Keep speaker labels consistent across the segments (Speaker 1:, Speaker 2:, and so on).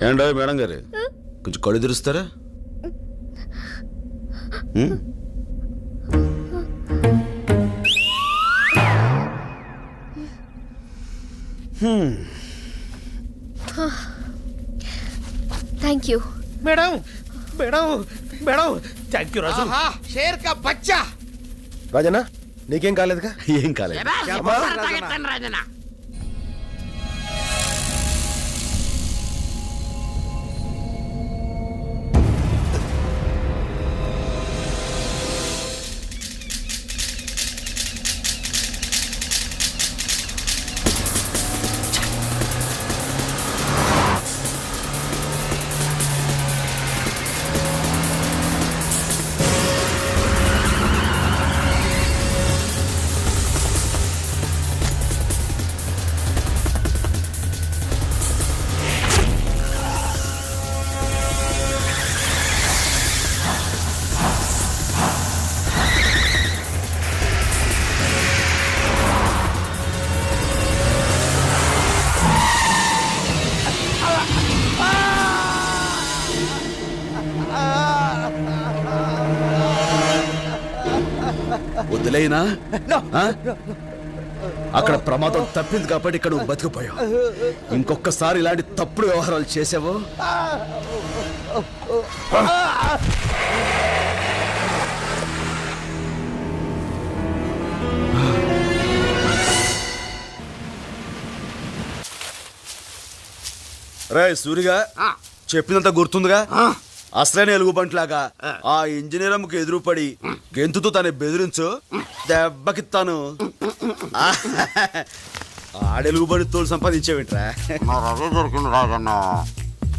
Speaker 1: ఏంటో మేడం గారు కొంచెం కళ్ళు తెరుస్తారా?
Speaker 2: Thank you
Speaker 3: madam madam madam thank you Raju.
Speaker 4: షేర్ కా బచ్చా.
Speaker 5: రాజనా నీకేం కాలేదుగా?
Speaker 1: ఏం కాలేదు.
Speaker 4: రాజనా
Speaker 1: వదిలేనా? అక్కడ ప్రమాదం తప్పింది కాబట్టి ఇక్కడ నువ్వు బతికిపోయావు. ఇంకొకసారి ఇలాంటి తప్పుడు వ్యవహారాలు చేసావో రే సూరిగా చెప్పినంత గుర్తుందిగా? అసలైన ఎలుగుబంట్లాగా ఆ ఇంజనీర్ అమ్మకు ఎదురుపడి గెంతుతూ తను బెదిరించు, దెబ్బకి తను ఆడెలుగుబడి తోడు సంపాదించేవింట్రా.
Speaker 4: అదే దొరికింది రాజన్న.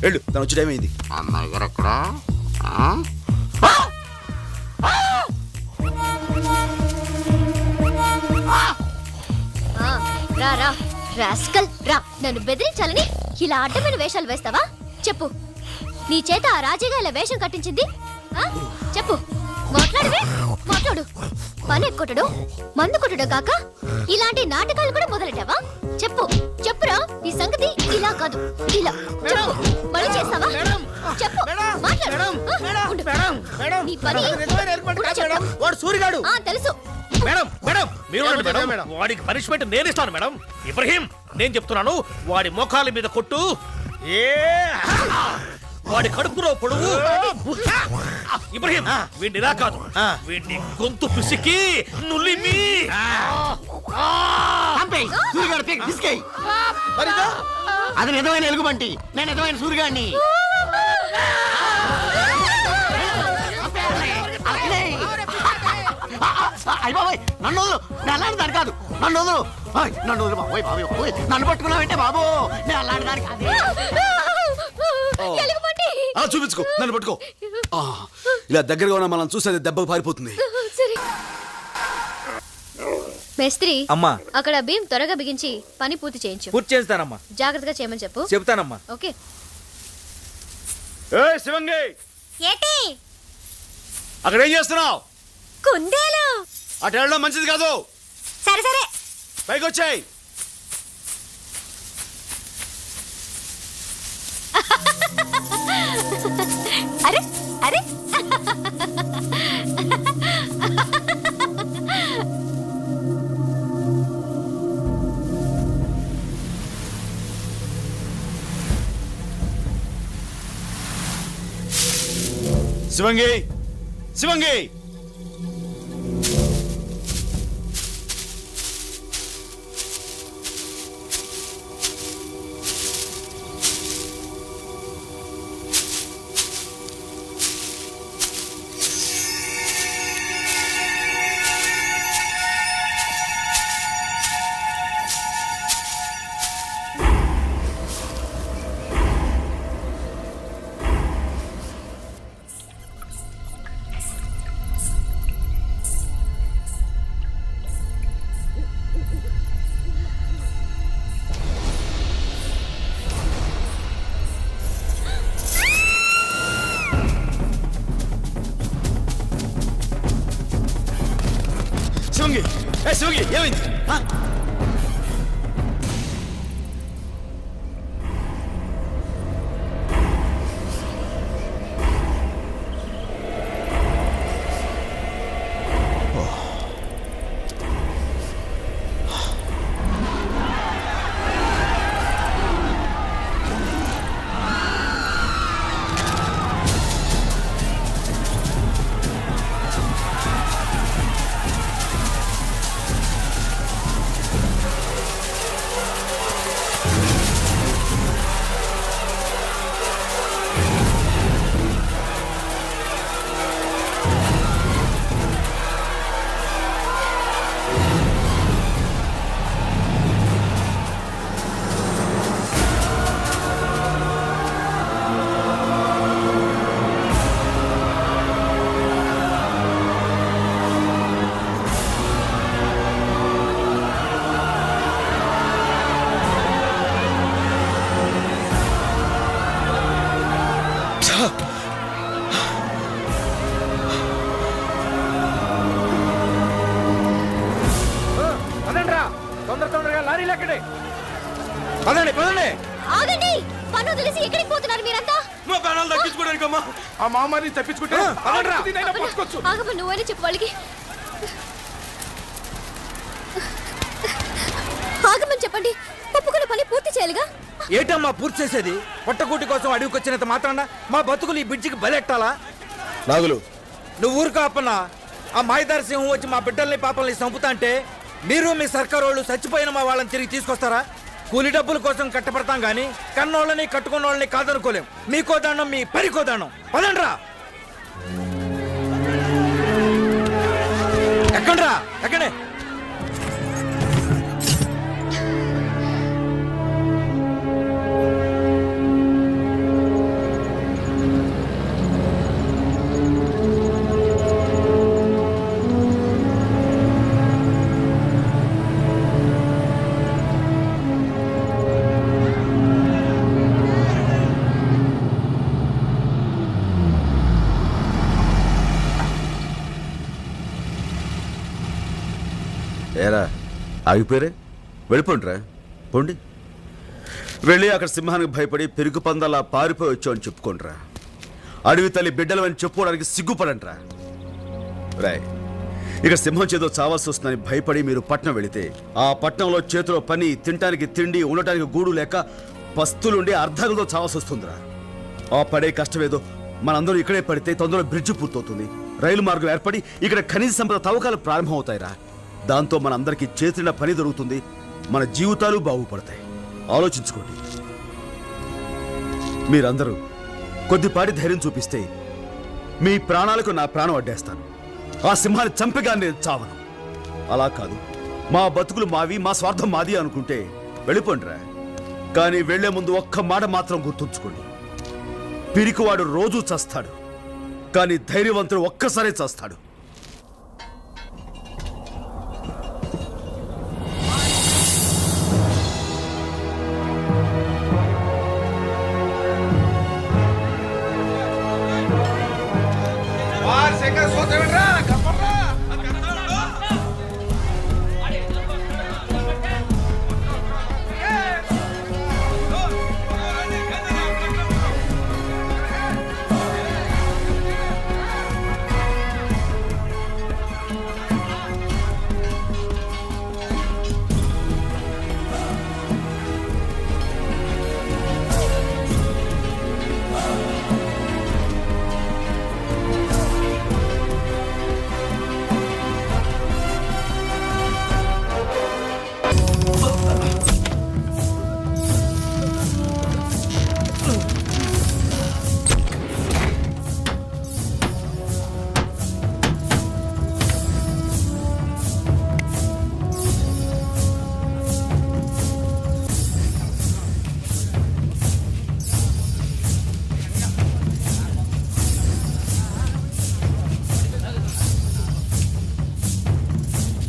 Speaker 1: వెళ్ళు, తను వచ్చి టైం అయింది.
Speaker 4: అన్నయ్య గారు ఎక్కడ?
Speaker 2: రా రా రాస్కల్ రా. నన్ను బెదిరించాలని ఇలా అడ్డమైన వేషాలు వేస్తావా? చెప్పు, నీ చేత ఆ రాజీగా ఇలా వేషం కట్టించింది? చెప్పు, మాట్లాడవే, మాట్లాడు. పని ఎక్కుటడు, మందు కొట్టడు కాక ఇలాంటి నాటకాలు కూడా మొదలెట్టావా? చెప్పు చెప్పురా, ఈ సంగతి ఇలా కాదు ఇలా. చెప్పు, మళ్ళీ చేస్తావా? చెప్పు, మాట్లాడు. నీ పని
Speaker 3: వాడు సూరిగాడు.
Speaker 2: తెలుసు
Speaker 3: మేడం మేడం మీరు మేడం, వాడికి పనిష్మెంట్ నేను ఇస్తాను మేడం. ఇబ్రహీం, నేను చెప్తున్నాను, వాడి మోకాల మీద కొట్టు, వాడి కడుపులో పొడువు. ఇబ్రహీం, వీడిని ఇలా కాదు, వీడిని గొంతు పిసికి నులిమి.
Speaker 4: అది నిజమైన ఎలుగుబంటి, నేను నిజమైన సూరిగాడిని. అయ్య బాబాయ్, నన్ను వదులు, నేను అలాంటి దాని కాదు, నన్ను వదులు, నన్ను వదులు బాబోయ్, బాబోయ్ నన్ను పట్టుకున్నావంటే బాబు, నేను అలాంటి దాని కాదు.
Speaker 1: చూపించుకో, నన్ను పట్టుకో. ఇలా దగ్గరగా ఉన్న మనం చూసేది దెబ్బకు పారిపోతుంది.
Speaker 2: మేస్త్రి
Speaker 6: అమ్మా,
Speaker 2: అక్కడ భీమ్ త్వరగా బిగించి పని పూర్తి చేయించు.
Speaker 6: పూర్తి చేస్తానమ్మా.
Speaker 2: జాగ్రత్తగా చేయమని చెప్పు.
Speaker 6: చెప్తానమ్మా.
Speaker 2: ఓకే.
Speaker 1: శివంగి,
Speaker 2: ఏంటి
Speaker 1: అక్కడ ఏం చేస్తున్నావు?
Speaker 2: కుందేలు.
Speaker 1: అటు వెళ్ళడం మంచిది కాదు.
Speaker 2: సరే సరే,
Speaker 1: పైకి వచ్చాయి.
Speaker 2: అరే అరే
Speaker 1: శివంగి, శివంగి, శివంగి, శివంగి ఏమైంది?
Speaker 3: పదండి.
Speaker 2: ఆగండి, పన్ను తెలిసి ఎక్కడికి పోతున్నారు మీరంతా?
Speaker 6: మా ప్రాణాలు దక్కించుకోవడానికమ్మా ఆ మహమ్మారిని తప్పించుకుంటే పట్టుకోవచ్చు.
Speaker 2: ఆగమని నువ్వని చెప్పు వాళ్ళకి. ఆగమని చెప్పండి, ఒప్పుకున్న పని పూర్తి చేయాలిగా.
Speaker 3: ఏటమ్మా పూర్తి చేసేది? పొట్టకూటి కోసం అడవికి వచ్చినంత మాత్రాన మా బతుకులు ఈ బ్రిడ్జికి బలెట్టాలా?
Speaker 5: నాగులు,
Speaker 3: నువ్వు ఊరుకో అప్పన్నా. ఆ మాయదారి సింహం వచ్చి మా బిడ్డల్ని పాపల్ని చంపుతా అంటే మీరు మీ సర్కారు వాళ్ళు చచ్చిపోయిన మా వాళ్ళని తిరిగి తీసుకొస్తారా? కూలి డబ్బుల కోసం కట్టపడతాం గాని కన్నోళ్ళని కట్టుకున్న వాళ్ళని కాదనుకోలేం. మీకో దండం, మీ పరికో దండం. పదండ్రా. ఎక్కండ్రా, ఎక్కడే.
Speaker 1: ఏరా ఆగిపోయారే, వెళ్ళిపోండిరా, పోండి. వెళ్ళి అక్కడ సింహానికి భయపడి పెరుగు పందలా పారిపోయి వచ్చామని చెప్పుకోండిరా. అడవి తల్లి బిడ్డలవని చెప్పుకోవడానికి సిగ్గుపడండిరా. రాయ్, ఇక సింహం చేతో చావాల్సి వస్తుందని భయపడి మీరు పట్నం వెళితే ఆ పట్నంలో చేతిలో పని, తినటానికి తిండి, ఉండటానికి గూడు లేక పస్తులుండి అర్ధాలతో చావాల్సి వస్తుందిరా. ఆ పడే కష్టమేదో మనందరూ ఇక్కడే పడితే తొందరలో బ్రిడ్జ్ పూర్తవుతుంది, రైలు మార్గం ఏర్పడి ఇక్కడ ఖనిజ సంపద తవ్వకాలు ప్రారంభమవుతాయిరా. దాంతో మనందరికీ చేతిన పని దొరుకుతుంది, మన జీవితాలు బాగుపడతాయి. ఆలోచించుకోండి. మీరందరూ కొద్దిపాటి ధైర్యం చూపిస్తే మీ ప్రాణాలకు నా ప్రాణం అడ్డేస్తాను. ఆ సింహాన్ని చంపగా నేను చావను. అలా కాదు, మా బతుకులు మావి, మా స్వార్థం మాది అనుకుంటే వెళ్ళిపోండిరా. కానీ వెళ్లే ముందు ఒక్క మాట మాత్రం గుర్తుంచుకోండి. పిరికివాడు రోజూ చస్తాడు, కానీ ధైర్యవంతుడు ఒక్కసారే చస్తాడు.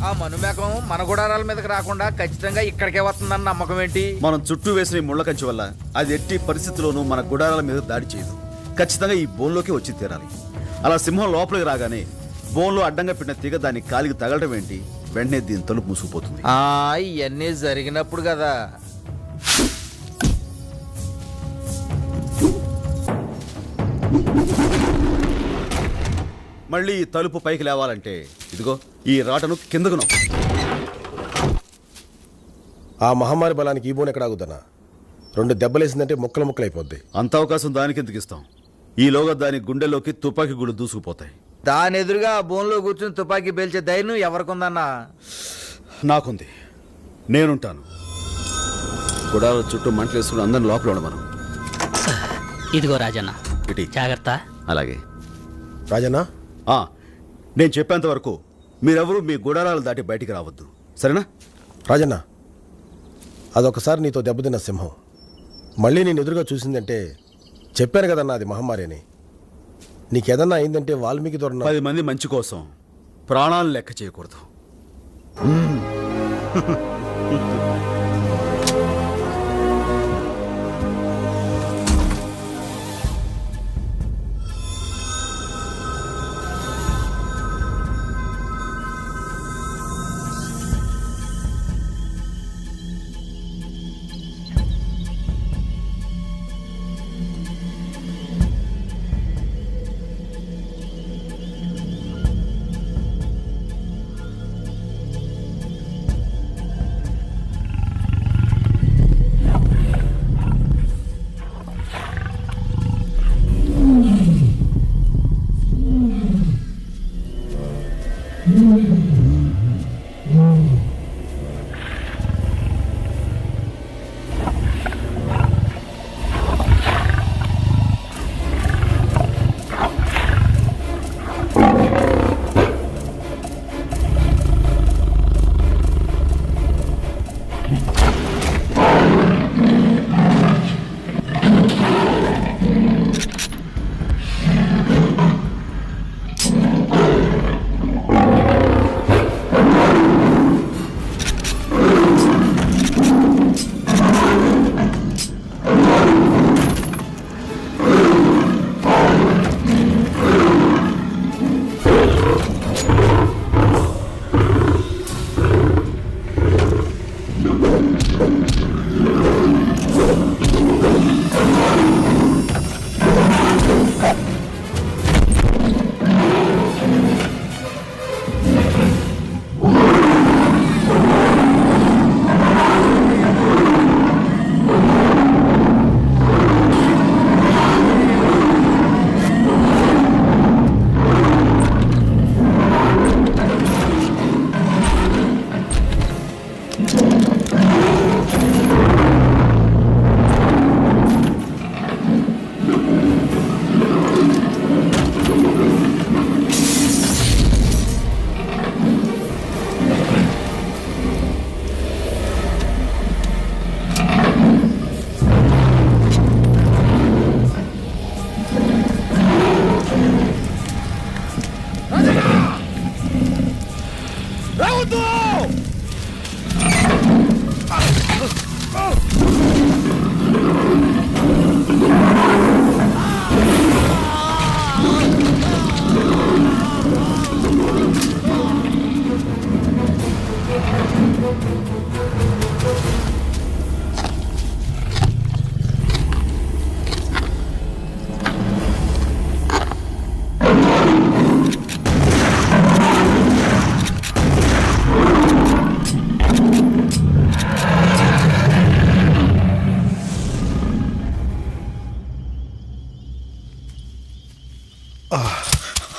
Speaker 3: ఆ మనుమేకం మన గుడారాల మీదకి రాకుండా ఖచ్చితంగా ఇక్కడికే వస్తుందన్న నమ్మకం ఏంటి?
Speaker 1: మనం చుట్టూ వేసిన ఈ ముళ్ళ కంచె వల్ల అది ఎట్టి పరిస్థితుల్లోనూ మన గుడారాల మీద దాడి చేయదు. ఖచ్చితంగా ఈ బోన్లోకి వచ్చి తీరాలి. అలా సింహం లోపలికి రాగానే బోన్లో అడ్డంగా పెట్టిన తీగ దాని కాలికి తగలటం ఏంటి, వెంటనే దీని తలుపు మూసుకుపోతుంది.
Speaker 3: ఇవన్నీ జరిగినప్పుడు కదా.
Speaker 1: మళ్ళీ ఈ తలుపు పైకి లేవాలంటే ఇదిగో ఈ రాటను కిందకు నొక్కు.
Speaker 5: ఆ మహమ్మారి బలానికి ఈ బోన్ ఎక్కడ ఆగుద్దన్నా? 2 దెబ్బలేసిందంటే ముక్కలు ముక్కలైపోద్ది.
Speaker 1: అంత అవకాశం దానికి ఎందుకు ఇస్తాం? ఈలోగా దాని గుండెలోకి తుపాకీ గుళ్ళు దూసుకుపోతాయి.
Speaker 3: దాని ఎదురుగా ఆ బోన్లో కూర్చుని తుపాకీ పేల్చే ధైర్యం ఎవరికుందన్నా?
Speaker 1: నాకుంది, నేనుంటాను. గుడాల చుట్టూ మంటలేసుకుని అందరిని లోపల ఉండమను.
Speaker 7: ఇదిగో రాజన్న,
Speaker 1: ఇటీ.
Speaker 7: జాగ్రత్త.
Speaker 1: అలాగే
Speaker 5: రాజన్నా,
Speaker 1: నేను చెప్పేంత వరకు మీరెవరూ మీ గుడారాలు దాటి బయటికి రావద్దు, సరేనా?
Speaker 5: రాజన్నా, అదొకసారి నీతో దెబ్బతిన్న సింహం మళ్ళీ నేను ఎదురుగా చూసిందంటే చెప్పాను కదన్నా అది మహమ్మారి అని. నీకేదన్నా అయిందంటే వాల్మీకి దొరన
Speaker 1: 10 మంది మంచి కోసం ప్రాణాలను లెక్క చేయకూడదు.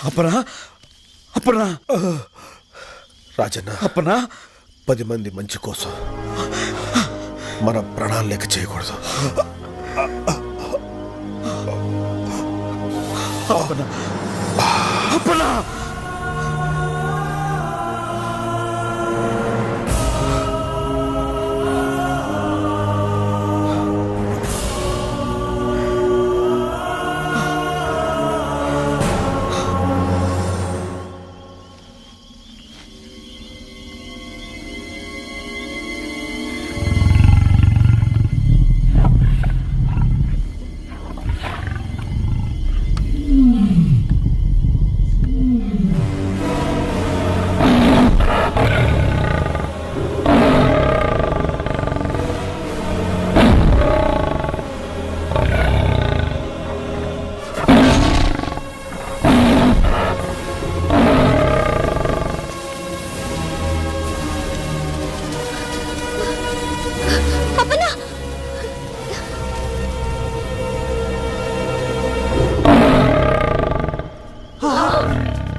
Speaker 1: అప్పనా అప్పనా
Speaker 5: రాజన్న
Speaker 1: అప్పనా
Speaker 5: 10 మంది మంచి కోసం మన ప్రాణాలు లెక్క చేయకూడదు.
Speaker 1: అప్పనా
Speaker 2: అప్పన్నా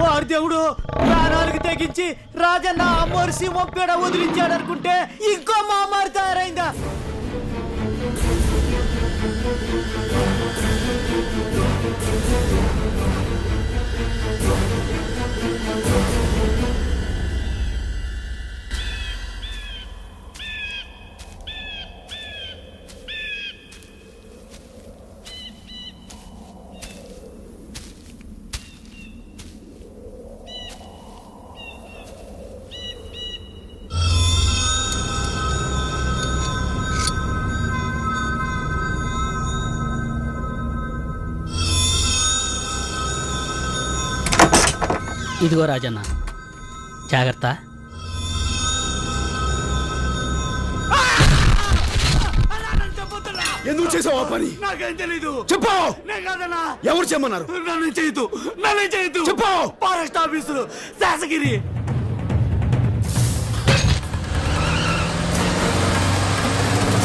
Speaker 8: వాడు దేవుడు ప్రాణాలకు తెగించి రాజన్న అమ్మోరు సింహం పీడ వదిలించాడు అనుకుంటే ఇంకో మామారు తయారైందా?
Speaker 7: ఇదిగో రాజన్న, జాగ్రత్త.
Speaker 1: ఎందుకు చేసావు ఆ పని?
Speaker 8: నాకేం తెలీదు.
Speaker 1: చెప్పు.
Speaker 8: నేను కాదన్నా.
Speaker 1: ఎవరు చేయమన్నారు?
Speaker 8: నన్ను చేయొద్దు, నన్ను చేయొద్దు.
Speaker 1: చెప్పు.
Speaker 8: ఫారెస్ట్ ఆఫీసులు, శాసగిరి